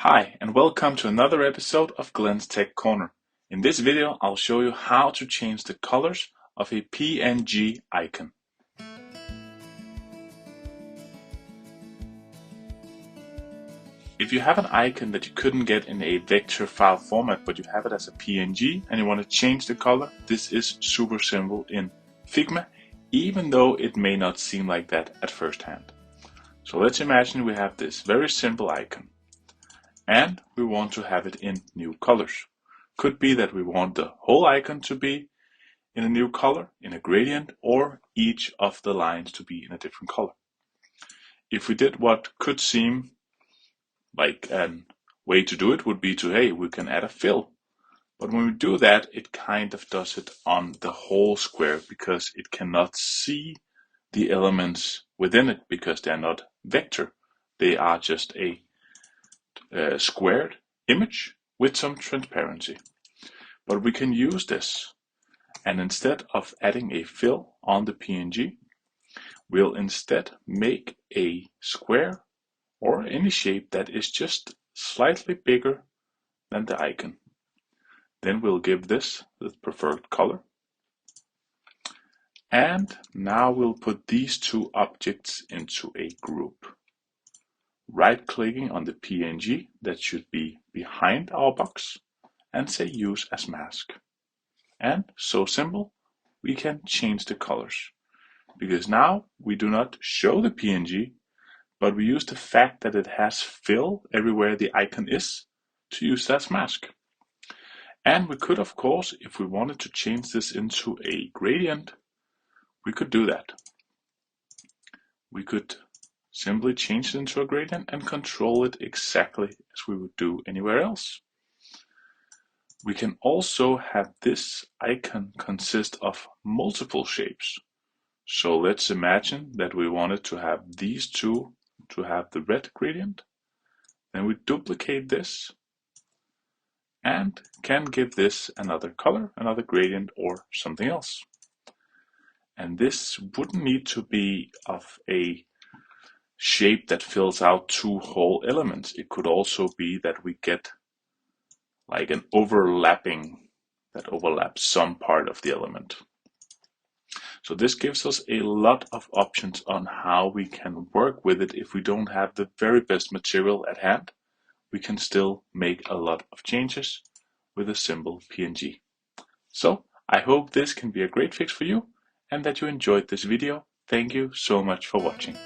Hi, and welcome to another episode of Glenn's Tech Corner. In this video, I'll show you how to change the colors of a PNG icon. If you have an icon that you couldn't get in a vector file format, but you have it as a PNG and you want to change the color, this is super simple in Figma, even though it may not seem like that at first hand. So let's imagine we have this very simple icon. And we want to have it in new colors. Could be that we want the whole icon to be in a new color, in a gradient, or each of the lines to be in a different color. If we did what could seem like a way to do it would be to, hey, we can add a fill. But when we do that, it kind of does it on the whole square because it cannot see the elements within it because they're not vector. They are just a squared image with some transparency. But we can use this, and instead of adding a fill on the PNG, we'll instead make a square or any shape that is just slightly bigger than the icon. Then we'll give this the preferred color. And now we'll put these two objects into a group. Right-clicking on the PNG that should be behind our box and say use as mask. And so simple, we can change the colors. Because now we do not show the PNG, but we use the fact that it has fill everywhere the icon is to use that as mask. And we could, of course, if we wanted to change this into a gradient, we could do that. We could simply change it into a gradient and control it exactly as we would do anywhere else. We can also have this icon consist of multiple shapes. So let's imagine that we wanted to have these two to have the red gradient. Then we duplicate this and can give this another color, another gradient, or something else. And this wouldn't need to be of a shape that fills out two whole elements. It could also be that we get like an overlapping that overlaps some part of the element. So this gives us a lot of options on how we can work with it. If we don't have the very best material at hand, we can still make a lot of changes with a simple PNG. So I hope this can be a great fix for you and that you enjoyed this video. Thank you so much for watching.